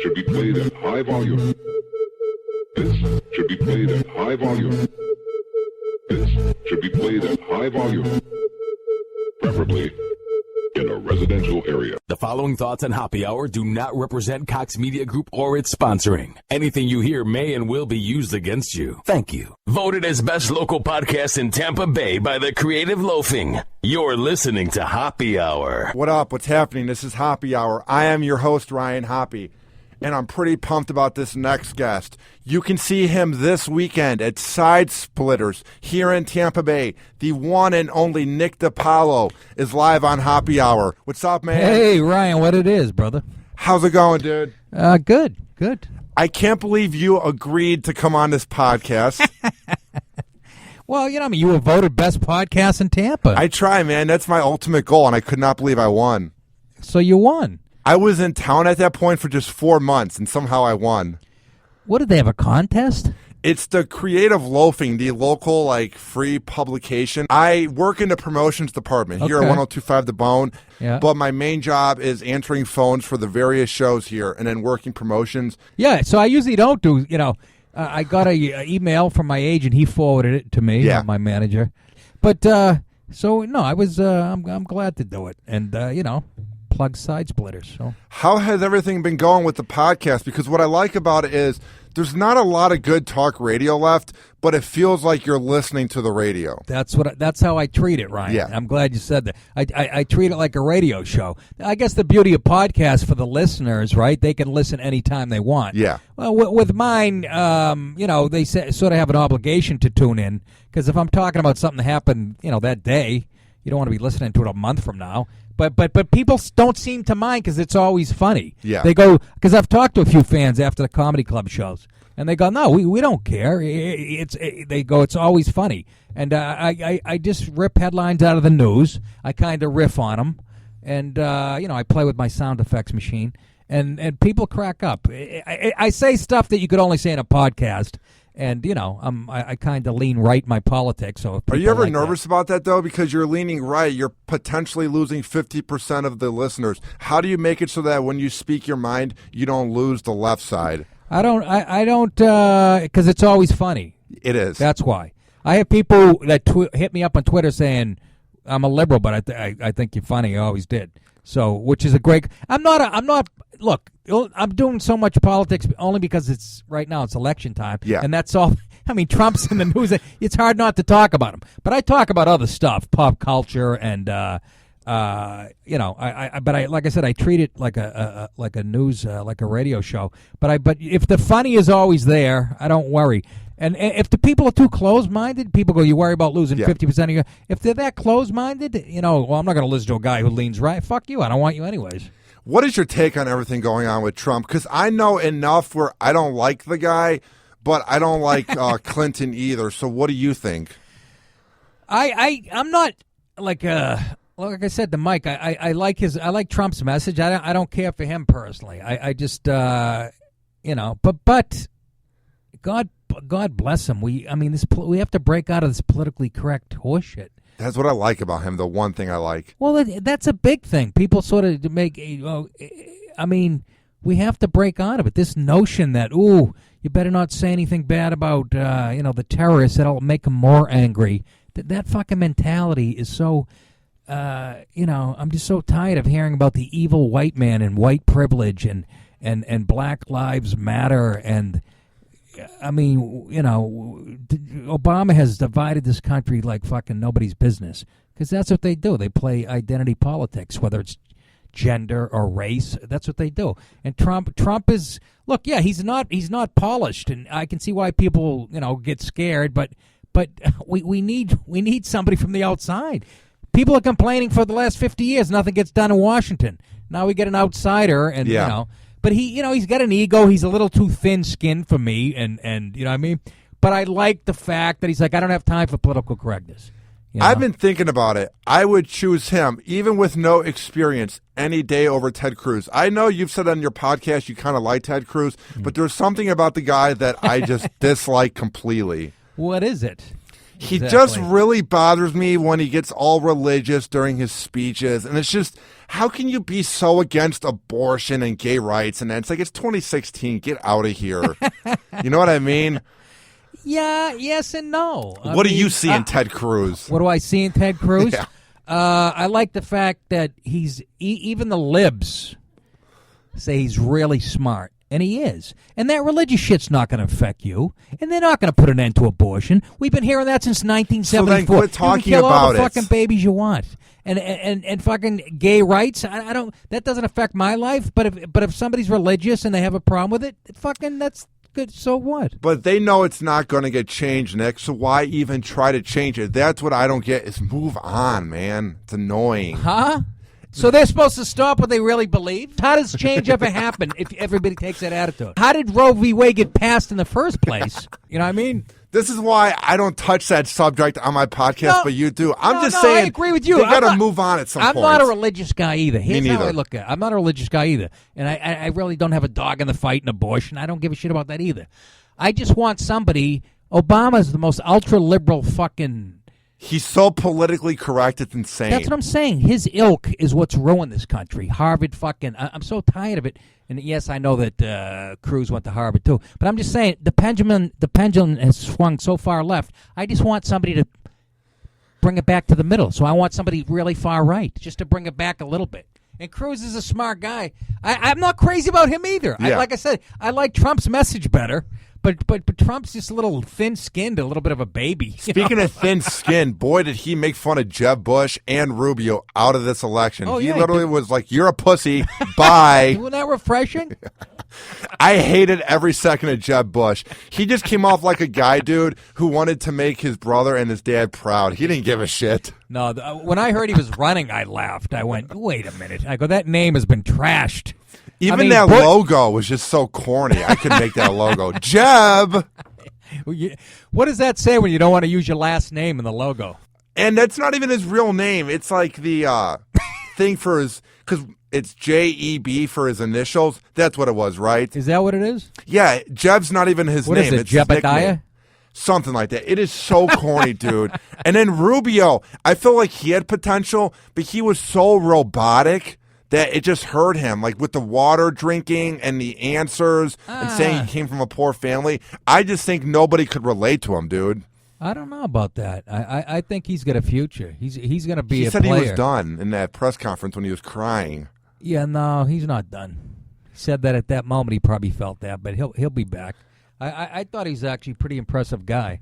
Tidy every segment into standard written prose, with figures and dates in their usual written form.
should be played at high volume. This should be played at high volume. This should be played at high volume. Preferably in a residential area. The following thoughts on Hoppe Hour do not represent Cox Media Group or its sponsoring. Anything you hear may and will be used against you. Thank you. Voted as best local podcast in Tampa Bay by the Creative Loafing. You're listening to Hoppe Hour. What up? What's happening? This is Hoppe Hour. I am your host, Ryan Hoppe, and I'm pretty pumped about this next guest. You can see him this weekend at Side Splitters here in Tampa Bay. The one and only Nick DIPaolo is live on Hoppe Hour. What's up, man? Hey, Ryan, what it is, brother? How's it going, dude? Good. I can't believe you agreed to come on this podcast. Well, you were voted best podcast in Tampa. I try, man. That's my ultimate goal, and I could not believe I won. So you won. I was in town at that point for just 4 months, and somehow I won. What, did they have a contest? It's the Creative Loafing, the local, free publication. I work in the promotions department here at 102.5 The Bone, but my main job is answering phones for the various shows here and then working promotions. Yeah, so I usually don't do, I got a email from my agent. He forwarded it to me, my manager. But, I'm glad to do it. And, plug Side Splitters. So. How has everything been going with the podcast? Because what I like about it is there's not a lot of good talk radio left, but it feels like you're listening to the radio. That's how I treat it, Ryan. Yeah. I'm glad you said that. I treat it like a radio show. I guess the beauty of podcasts for the listeners, right? They can listen anytime they want. Yeah. Well, with mine, they sort of have an obligation to tune in, because if I'm talking about something that happened, that day, you don't want to be listening to it a month from now. But people don't seem to mind because it's always funny. Yeah. They go, because I've talked to a few fans after the comedy club shows, and they go, no, we don't care. They go, it's always funny. And I just rip headlines out of the news. I kind of riff on them. And, I play with my sound effects machine. And people crack up. I say stuff that you could only say in a podcast. And, I kind of lean right in my politics. So are you ever nervous about that, though? Because you're leaning right, you're potentially losing 50% of the listeners. How do you make it so that when you speak your mind, you don't lose the left side? I don't, because it's always funny. It is. That's why. I have people that hit me up on Twitter saying, I'm a liberal, but I think you're funny. I always did. So, which is a great, look, I'm doing so much politics only because right now it's election time. Yeah. And that's all. I mean, Trump's in the news. It's hard not to talk about him. But I talk about other stuff, pop culture, and, but like I said, I treat it like a news, like a radio show. But if the funny is always there, I don't worry. And if the people are too closed-minded, people go, you worry about losing 50% of your... If they're that closed-minded, I'm not going to listen to a guy who leans right. Fuck you. I don't want you anyways. What is your take on everything going on with Trump? Because I know enough where I don't like the guy, but I don't like Clinton either. So what do you think? I'm not like I said to Mike, I like Trump's message. I don't care for him personally. I just but God bless him. We have to break out of this politically correct horseshit. That's what I like about him, the one thing I like. Well, that's a big thing. People sort of make, we have to break out of it. This notion that, you better not say anything bad about, the terrorists. That'll make them more angry. That fucking mentality is so, I'm just so tired of hearing about the evil white man and white privilege and Black Lives Matter and... Obama has divided this country like fucking nobody's business, because that's what they do. They play identity politics, whether it's gender or race. That's what they do. And Trump is, look, yeah, he's not polished, and I can see why people get scared. But we need somebody from the outside. People are complaining for the last 50 years nothing gets done in Washington. Now we get an outsider, and But he's got an ego. He's a little too thin-skinned for me, and you know what I mean? But I like the fact that he's like, I don't have time for political correctness. I've been thinking about it. I would choose him, even with no experience, any day over Ted Cruz. I know you've said on your podcast you kind of like Ted Cruz, but there's something about the guy that I just dislike completely. What is it? He just really bothers me when he gets all religious during his speeches, and it's just how can you be so against abortion and gay rights? And then it's like, it's 2016. Get out of here. You know what I mean? Yeah, yes and no. What do you see in Ted Cruz? What do I see in Ted Cruz? Yeah. I like the fact that even the libs say he's really smart. And he is. And that religious shit's not going to affect you. And they're not going to put an end to abortion. We've been hearing that since 1974. So then quit talking you can kill all about the it. Fucking babies you want. And fucking gay rights, I don't. That doesn't affect my life. But if somebody's religious and they have a problem with it, fucking that's good. So what? But they know it's not going to get changed, Nick. So why even try to change it? That's what I don't get. Is move on, man. It's annoying. Huh? So they're supposed to stop what they really believe? How does change ever happen if everybody takes that attitude? How did Roe v. Wade get passed in the first place? You know what I mean? This is why I don't touch that subject on my podcast, but you do. I'm just I saying. agree with you. They got to move on at some point. I'm not a religious guy either. Here's Me neither. how I look at it. I'm not a religious guy either. And I really don't have a dog in the fight in abortion. I don't give a shit about that either. I just want somebody. Obama's the most ultra-liberal fucking... He's so politically correct, it's insane. That's what I'm saying. His ilk is what's ruined this country. Harvard fucking... I'm so tired of it. And yes, I know that Cruz went to Harvard too. But I'm just saying, the pendulum has swung so far left. I just want somebody to bring it back to the middle. So I want somebody really far right, just to bring it back a little bit. And Cruz is a smart guy. I'm not crazy about him either. Yeah. Like I said, I like Trump's message better. But Trump's just a little thin-skinned, a little bit of a baby. Speaking of thin-skinned, boy, did he make fun of Jeb Bush and Rubio out of this election. Oh, he yeah, literally was like, you're a pussy, bye. Wasn't that refreshing? I hated every second of Jeb Bush. He just came off like a guy, dude, who wanted to make his brother and his dad proud. He didn't give a shit. No, when I heard he was running, I laughed. I went, wait a minute. I go, that name has been trashed. Even that logo was just so corny. I couldn't make that logo. Jeb! What does that say when you don't want to use your last name in the logo? And that's not even his real name. It's like the thing for his... Because it's J-E-B for his initials. That's what it was, right? Is that what it is? Yeah, Jeb's not even his What name. is it, It's his Jebediah? nickname. Something like that. It is so corny, dude. And then Rubio, I feel like he had potential, but he was so robotic that it just hurt him, like with the water drinking and the answers and saying he came from a poor family. I just think nobody could relate to him, dude. I don't know about that. I think he's got a future. He's going to be He a said player. he was done in that press conference when he was crying. Yeah, no, he's not done. He said that at that moment he probably felt that, but he'll be back. I thought he's actually a pretty impressive guy.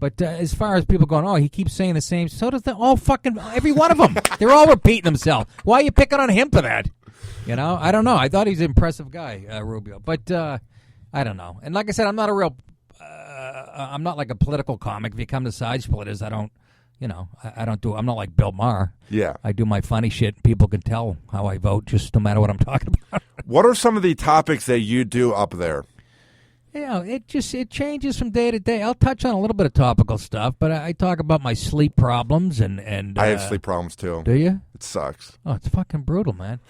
But as far as people going, oh, he keeps saying the same, so does every one of them. They're all repeating themselves. Why are you picking on him for that? You know, I don't know. I thought he's an impressive guy, Rubio. But I don't know. And like I said, I'm not a real, I'm not like a political comic. If you come to Side Splitters, I don't, you know, I don't do, I'm not like Bill Maher. Yeah. I do my funny shit. People can tell how I vote just no matter what I'm talking about. What are some of the topics that you do up there? Yeah, it changes from day to day. I'll touch on a little bit of topical stuff, but I talk about my sleep problems and I have sleep problems too. Do you? It sucks. Oh, it's fucking brutal, man.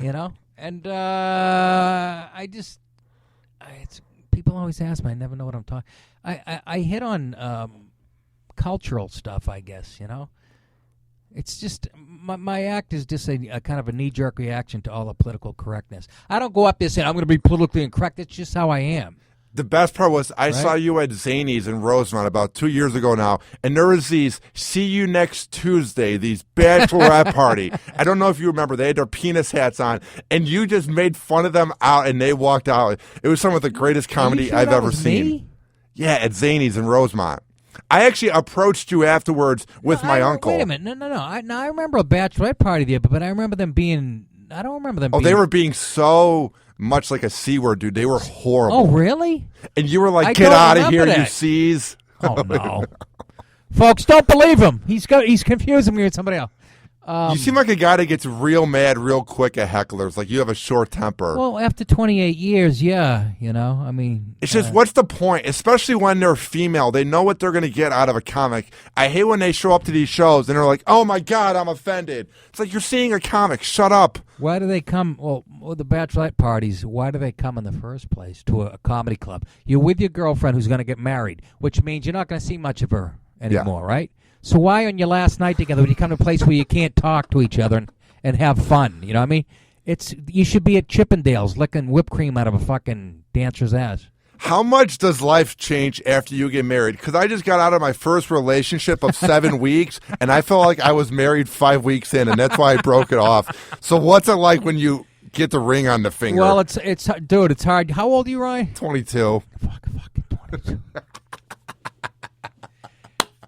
You know, and it's people always ask me. I never know what I'm talking. I hit on cultural stuff, I guess. You know, it's just my act is just a kind of a knee-jerk reaction to all the political correctness. I don't go up there saying I'm going to be politically incorrect. It's just how I am. The best part was I saw you at Zany's in Rosemont about 2 years ago now, and there was these see you next Tuesday, these bachelorette party. I don't know if you remember. They had their penis hats on, and you just made fun of them out, and they walked out. It was some of the greatest comedy I've ever seen. Me? Yeah, at Zany's in Rosemont. I actually approached you afterwards with my uncle. Wait a minute. No. I remember a bachelorette party there, but I remember them being... I don't remember them being... they were being so much like a C-word, dude. They were horrible. Oh, really? And you were like, I get don't out of here, remember you that. C's. Oh, no. Folks, don't believe him. He's confusing me with somebody else. You seem like a guy that gets real mad real quick at hecklers. Like you have a short temper. Well, after 28 years, yeah. You know, I mean... It's just, what's the point? Especially when they're female. They know what they're going to get out of a comic. I hate when they show up to these shows and they're like, oh, my God, I'm offended. It's like, you're seeing a comic. Shut up. Why do they come... Well, the bachelorette parties, why do they come in the first place to a comedy club? You're with your girlfriend who's going to get married, which means you're not going to see much of her anymore, right? So why on your last night together, when you come to a place where you can't talk to each other and have fun. You know what I mean? You should be at Chippendales licking whipped cream out of a fucking dancer's ass. How much does life change after you get married? Because I just got out of my first relationship of 7 weeks, and I felt like I was married 5 weeks in, and that's why I broke it off. So what's it like when you get the ring on the finger? Well, it's dude, it's hard. How old are you, Ryan? 22. Fucking 22.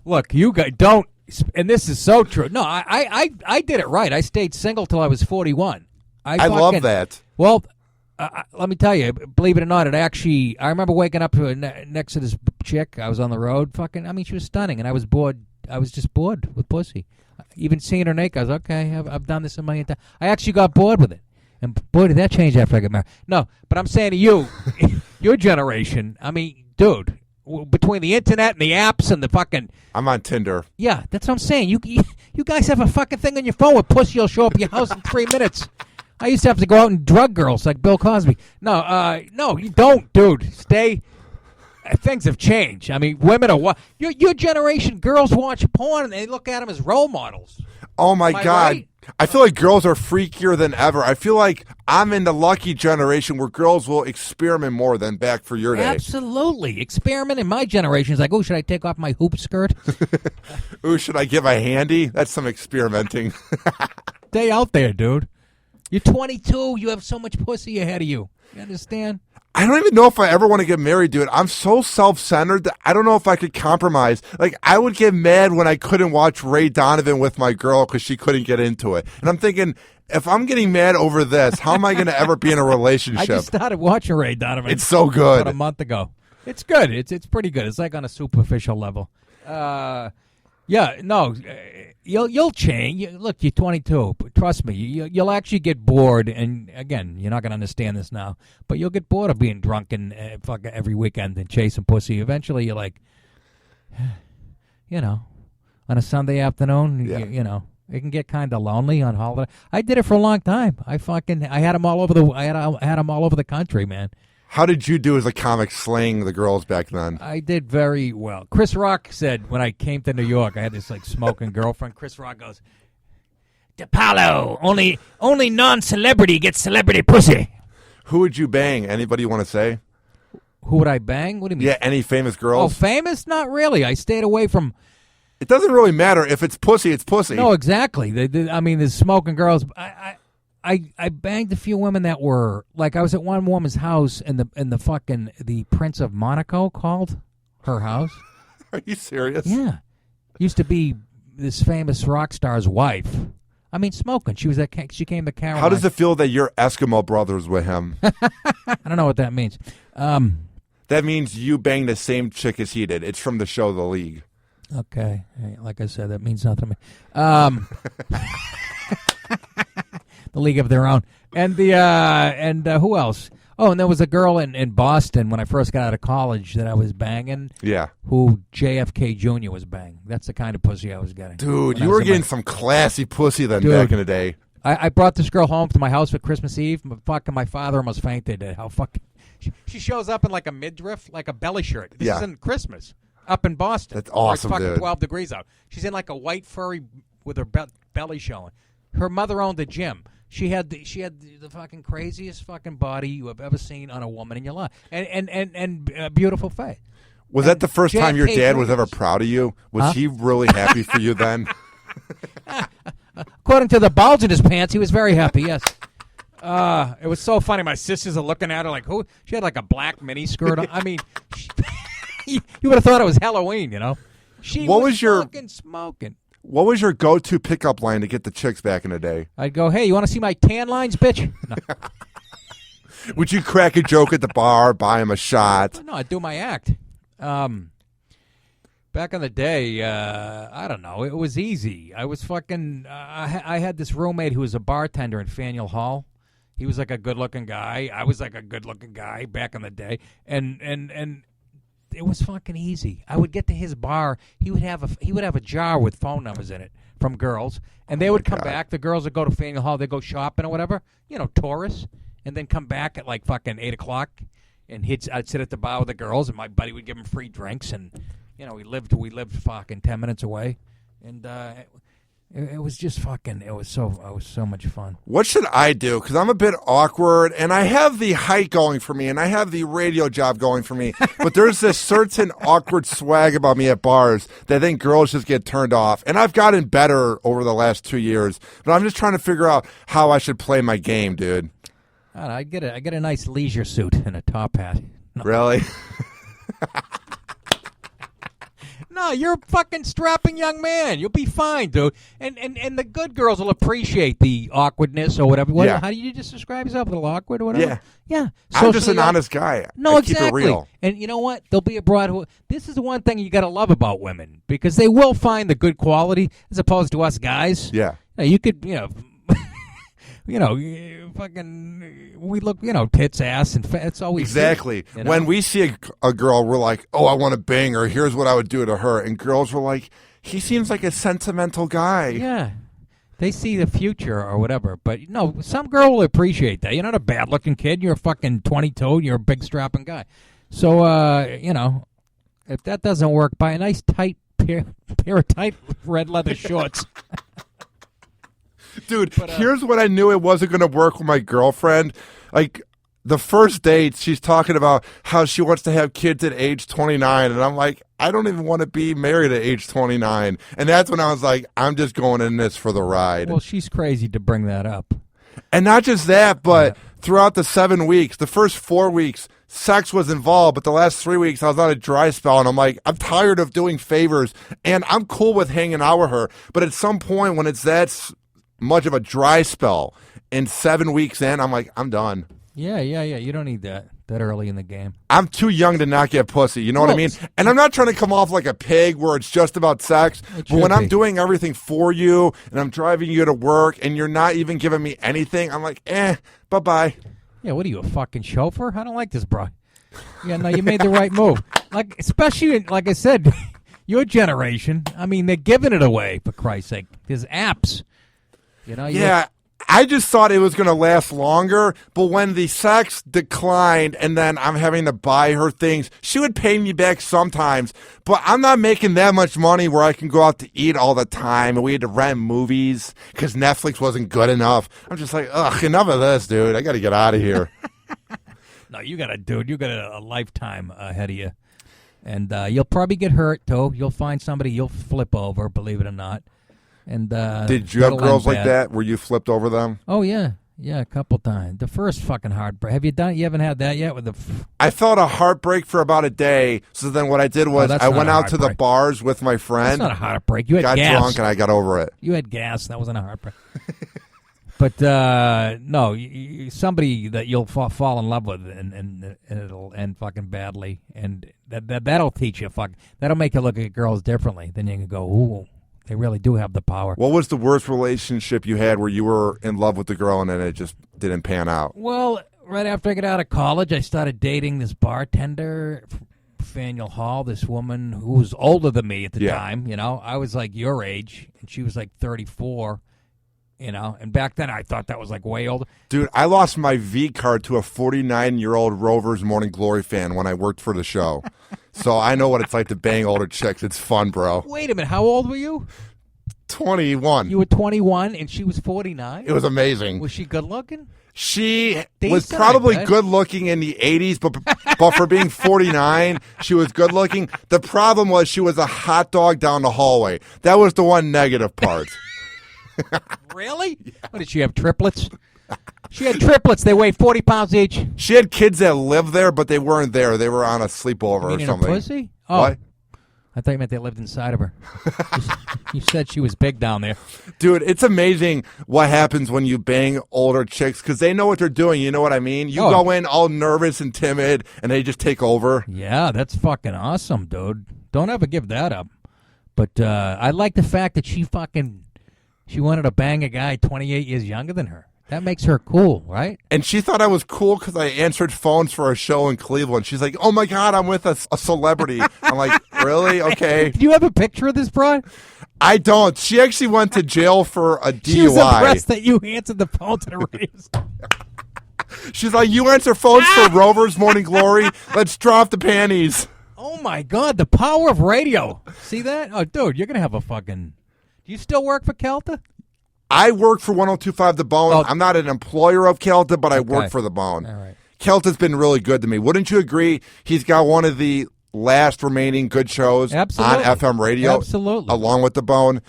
Look, you guys don't, and this is so true. No, I did it right. I stayed single till I was 41. I love that. Well, let me tell you, believe it or not, I remember waking up next to this chick. I was on the road. She was stunning, and I was bored. I was just bored with pussy. Even seeing her naked, I was okay. I've done this a million times. I actually got bored with it, and boy, did that change after I got married. No, but I'm saying to you, your generation. I mean, dude, between the internet and the apps and the fucking. I'm on Tinder. Yeah, that's what I'm saying. You guys have a fucking thing on your phone where pussy will show up at your house in 3 minutes. I used to have to go out and drug girls like Bill Cosby. No, you don't, dude. Stay. Things have changed. I mean, women are your generation. Girls watch porn and they look at them as role models. Oh my God! Right? I feel like girls are freakier than ever. I feel like I'm in the lucky generation where girls will experiment more than back for your day. Absolutely, experiment in my generation is like, oh, should I take off my hoop skirt? Ooh, should I give a handy? That's some experimenting. Stay out there, dude. You're 22. You have so much pussy ahead of you. You understand? I don't even know if I ever want to get married, dude. I'm so self-centered that I don't know if I could compromise. Like, I would get mad when I couldn't watch Ray Donovan with my girl because she couldn't get into it. And I'm thinking, if I'm getting mad over this, how am I going to ever be in a relationship? I just started watching Ray Donovan. It's so good. About a month ago. It's good. It's pretty good. It's like on a superficial level. Yeah, no, you'll change. Look, you're 22. But trust me, you'll actually get bored. And again, you're not going to understand this now, but you'll get bored of being drunk and fucking every weekend and chasing pussy. Eventually, you're like, on a Sunday afternoon, it can get kind of lonely on holiday. I did it for a long time. I had them all over the country, man. How did you do as a comic slaying the girls back then? I did very well. Chris Rock said when I came to New York, I had this like smoking girlfriend. Chris Rock goes, DIPaolo, only non-celebrity gets celebrity pussy. Who would you bang? Anybody you want to say? Who would I bang? What do you mean? Yeah, any famous girls? Oh, famous? Not really. I stayed away from... It doesn't really matter. If it's pussy, it's pussy. No, exactly. There's smoking girls. I banged a few women that were like, I was at one woman's house and the Prince of Monaco called her house. Are you serious? Yeah. Used to be this famous rock star's wife. I mean, smoking. She came to Caroline. How does it feel that you're Eskimo brothers with him? I don't know what that means. That means you banged the same chick as he did. It's from the show The League. Okay. Like I said, that means nothing to me. The League of Their Own. And who else? Oh, and there was a girl in Boston when I first got out of college that I was banging. Yeah. Who JFK Jr. was banging. That's the kind of pussy I was getting. Dude, you were getting some classy pussy then back in the day. I brought this girl home to my house for Christmas Eve. My father almost fainted at how fucking... She shows up in like a midriff, like a belly shirt. This is in Christmas up in Boston. That's awesome, it's fucking dude. 12 degrees out. She's in like a white furry with her belly showing. Her mother owned a gym. She had the fucking craziest fucking body you have ever seen on a woman in your life, and beautiful face. Was that the first time your dad was ever proud of you? Was he really happy for you then? According to the bulge in his pants, he was very happy. Yes. It was so funny. My sisters are looking at her like, who? She had like a black mini skirt on. I mean, you would have thought it was Halloween. She was fucking smoking. What was your go-to pickup line to get the chicks back in the day? I'd go, hey, you want to see my tan lines, bitch? No. Would you crack a joke at the bar, buy him a shot? No, I'd do my act. Back in the day, I don't know. It was easy. I was fucking... I had this roommate who was a bartender in Faneuil Hall. He was like a good-looking guy. I was like a good-looking guy back in the day. And it was fucking easy. I would get to his bar. He would have a jar with phone numbers in it from girls, and they would come back. The girls would go to Faneuil Hall. They'd go shopping or whatever, tourists, and then come back at like fucking 8 o'clock, and I'd sit at the bar with the girls, and my buddy would give him free drinks, and we lived fucking 10 minutes away, and It was just fucking. It was so much fun. What should I do? Because I'm a bit awkward, and I have the height going for me, and I have the radio job going for me. But there's this certain awkward swag about me at bars that I think girls just get turned off. And I've gotten better over the last 2 years, but I'm just trying to figure out how I should play my game, dude. I get a nice leisure suit and a top hat. No. Really? No, you're a fucking strapping young man. You'll be fine, dude. And the good girls will appreciate the awkwardness or whatever. Yeah. How do you just describe yourself? A little awkward or whatever? Yeah. Yeah. I'm just an honest guy. No, I exactly. keep it real. And you know what? There'll be a broad who. This is the one thing you got to love about women because they will find the good quality as opposed to us guys. Yeah. You could, fucking, we look, tits, ass, and fat. It's always Exactly. you know? When we see a girl, we're like, oh, I want to bang her. Here's what I would do to her. And girls were like, he seems like a sentimental guy. Yeah. They see the future or whatever. But, some girl will appreciate that. You're not a bad-looking kid. You're a fucking 22. You're a big, strapping guy. So, if that doesn't work, buy a nice tight pair of tight red leather shorts. Dude, here's what I knew it wasn't going to work with my girlfriend. Like, the first date, she's talking about how she wants to have kids at age 29. And I'm like, I don't even want to be married at age 29. And that's when I was like, I'm just going in this for the ride. Well, she's crazy to bring that up. And not just that, but throughout the 7 weeks, the first 4 weeks, sex was involved, but the last 3 weeks I was on a dry spell, and I'm like, I'm tired of doing favors, and I'm cool with hanging out with her. But at some point, when it's that much of a dry spell, and 7 weeks in, I'm like, I'm done. Yeah. You don't need that early in the game. I'm too young to not get pussy. You know what I mean? And I'm not trying to come off like a pig where it's just about sex. But when I'm doing everything for you and I'm driving you to work and you're not even giving me anything, I'm like, bye-bye. Yeah, what are you, a fucking chauffeur? I don't like this, bro. Yeah, no, you made the right move. Like, especially, like I said, your generation, I mean, they're giving it away, for Christ's sake. There's apps. Yeah. I just thought it was going to last longer, but when the sex declined and then I'm having to buy her things, she would pay me back sometimes, but I'm not making that much money where I can go out to eat all the time and we had to rent movies because Netflix wasn't good enough. I'm just like, ugh, enough of this, dude. I got to get out of here. No, you got a lifetime ahead of you. And you'll probably get hurt, too. You'll find somebody you'll flip over, believe it or not. And did you have girls like that where you flipped over them? Oh yeah, a couple times. The first fucking heartbreak. Have you done? You haven't had that yet with the. I felt a heartbreak for about a day. So then what I did was I went out to the bars with my friend. That's not a heartbreak. You had got gas. drunk and I got over it. You had gas. That wasn't a heartbreak. But no, somebody that you'll fall in love with, and it'll end fucking badly, and that'll teach you that'll make you look at girls differently. Then you can go, ooh. They really do have the power. What was the worst relationship you had where you were in love with the girl and then it just didn't pan out? Well, right after I got out of college, I started dating this bartender, Faneuil Hall, this woman who was older than me at the time. I was like your age, and she was like 34. And back then I thought that was like way older. Dude, I lost my V card to a 49-year-old Rovers Morning Glory fan when I worked for the show. So I know what it's like to bang older chicks. It's fun, bro. Wait a minute. How old were you? 21. You were 21 and she was 49? It was amazing. Was she good looking? She was probably good looking in the 80s, but for being 49, she was good looking. The problem was she was a hot dog down the hallway. That was the one negative part. Really? Yeah. What, did she have triplets? She had triplets. They weighed 40 pounds each. She had kids that lived there, but they weren't there. They were on a sleepover or something. Her pussy? Oh. What? I thought you meant they lived inside of her. You said she was big down there. Dude, it's amazing what happens when you bang older chicks because they know what they're doing. You know what I mean? You go in all nervous and timid, and they just take over. Yeah, that's fucking awesome, dude. Don't ever give that up. But I like the fact that she wanted to bang a guy 28 years younger than her. That makes her cool, right? And she thought I was cool because I answered phones for a show in Cleveland. She's like, oh, my God, I'm with a celebrity. I'm like, really? Okay. Do you have a picture of this broad? I don't. She actually went to jail for a DUI. She was impressed that you answered the phone to the radio. She's like, you answer phones for Rovers Morning Glory? Let's drop the panties. Oh, my God, the power of radio. See that? Oh, dude, you're going to have a fucking... Do you still work for Kelta? I work for 102.5 The Bone. Oh. I'm not an employer of Kelta, but I work Okay. for The Bone. All right. Kelta's been really good to me. Wouldn't you agree? He's got one of the last remaining good shows Absolutely. on FM radio. Absolutely. Along with The Bone.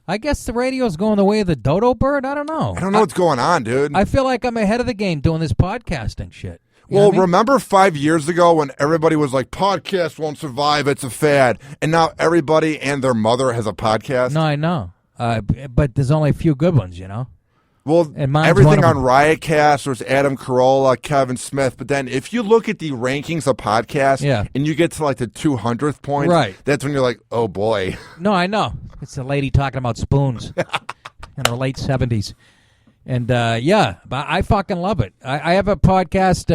I guess the radio's going the way of the dodo bird. I don't know. I don't know what's going on, dude. I feel like I'm ahead of the game doing this podcasting shit. You know Well, what I mean? remember 5 years ago when everybody was like, podcast won't survive, it's a fad. And now everybody and their mother has a podcast. No, I know. But there's only a few good ones, you know? Well, And mine's one everything of on them. Riotcast, there's Adam Carolla, Kevin Smith. But then if you look at the rankings of podcasts Yeah. and you get to like the 200th point, Right. that's when you're like, oh boy. No, I know. It's a lady talking about spoons in her late 70s. And, yeah, but I fucking love it. I have a podcast.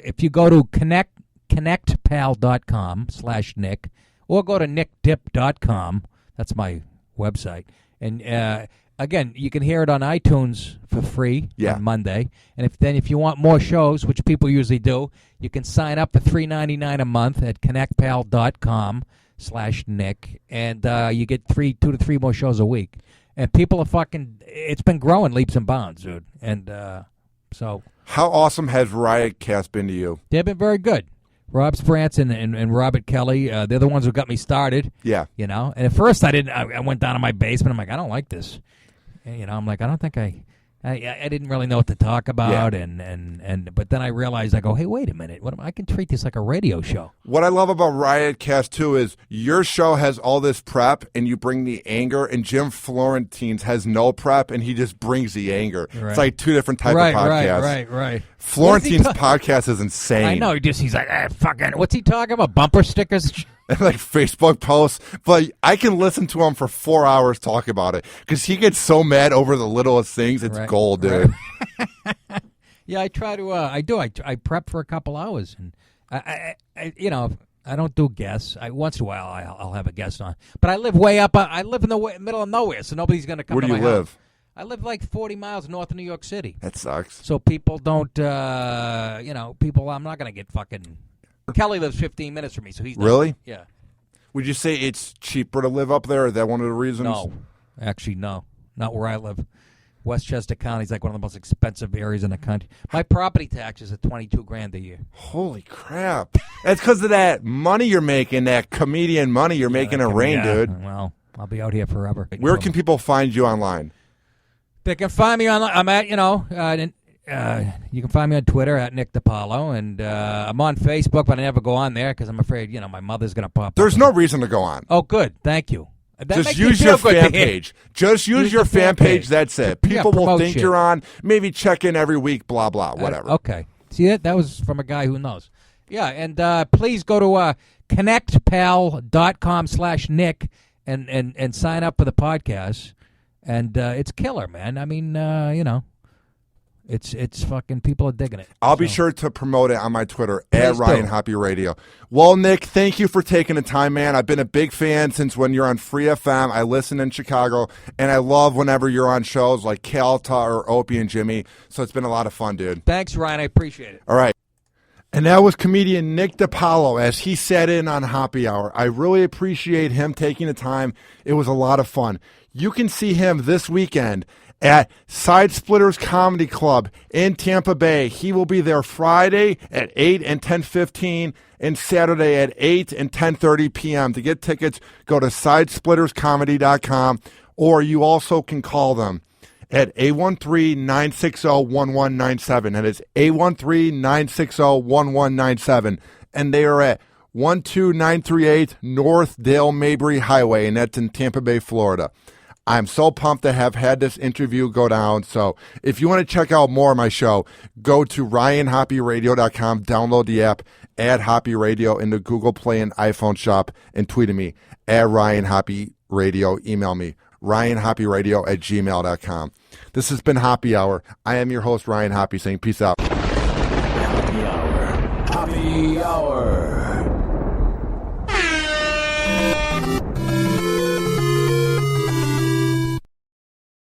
If you go to connectpal.com/Nick or go to nickdip.com, that's my website. And, again, you can hear it on iTunes for free on Monday. And if you want more shows, which people usually do, you can sign up for $3.99 a month at connectpal.com/Nick. And you get 2 to 3 more shows a week. And people are fucking, it's been growing leaps and bounds, dude. And so. How awesome has Riotcast been to you? They've been very good. Rob Spranson and Robert Kelly, they're the ones who got me started. Yeah. You know, and at first I went down to my basement. I'm like, I don't like this. And, you know, I'm like, I don't think I didn't really know what to talk about. Yeah. But then I realized, I go, hey, wait a minute. I can treat this like a radio show. What I love about Riotcast, too, is your show has all this prep, and you bring the anger, and Jim Florentine's has no prep, and he just brings the anger. Right. It's like two different types of podcasts. Right. Florentine's podcast is insane. I know. He's like, fucking, what's he talking about? Bumper stickers? And like Facebook posts, but I can listen to him for 4 hours talk about it because he gets so mad over the littlest things. It's gold, dude. Yeah, I try to. I do. I prep for a couple hours, and I you know, I don't do guests. Once in a while, I'll have a guest on, but I live way up. I live in the middle of nowhere, so nobody's going to come. Where do to you my live? house. I live like 40 miles north of New York City. That sucks. So people don't. You know, people. I'm not going to get fucking. Kelly lives 15 minutes from me, so he's not, Really? Yeah. Would you say it's cheaper to live up there? Is that one of the reasons? No, actually, no, not where I live. Westchester County is like one of the most expensive areas in the country. My property taxes are $22,000 a year. Holy crap! That's because of that money you're making, that comedian money you're making in rain, dude. Well, I'll be out here forever. Where can people find you online? They can find me online. I'm at, you know, you can find me on Twitter at Nick DIPaolo, and I'm on Facebook, but I never go on there because I'm afraid, you know, my mother's going to pop up. There's no reason to go on. Oh, good. Thank you. That Just makes me use feel your good to fan hear. page. Just use your the fan page. That's it. Yeah, People will promote think shit. you're on. Maybe check in every week, blah, blah, whatever. Okay. See, that was from a guy who knows. Yeah, and please go to connectpal.com/Nick and sign up for the podcast. And it's killer, man. I mean, you know, it's fucking, people are digging it. I'll be sure to promote it on my Twitter, at Please Ryan do. Hoppe Radio. Well, Nick, thank you for taking the time, man. I've been a big fan since when you're on Free FM. I listen in Chicago, and I love whenever you're on shows like Calta or Opie and Jimmy. So it's been a lot of fun, dude. Thanks, Ryan. I appreciate it. All right. And that was comedian Nick DIPaolo as he sat in on Hoppe Hour. I really appreciate him taking the time. It was a lot of fun. You can see him this weekend at Side Splitters Comedy Club in Tampa Bay. He will be there Friday at 8 and 10:15 and Saturday at 8 and 10:30 p.m. To get tickets, go to sidesplitterscomedy.com, or you also can call them at 813-960-1197. That is 813-960-1197. And they are at 12938 North Dale Mabry Highway, and that's in Tampa Bay, Florida. I'm so pumped to have had this interview go down. So if you want to check out more of my show, go to RyanHoppeRadio.com, download the app, add Hoppe Radio in the Google Play and iPhone shop, and tweet at me, at Ryan Hoppe Radio. Email me, RyanHoppeRadio@gmail.com. This has been Hoppe Hour. I am your host, Ryan Hoppe, saying peace out. Hoppe Hour. Hoppe Hour.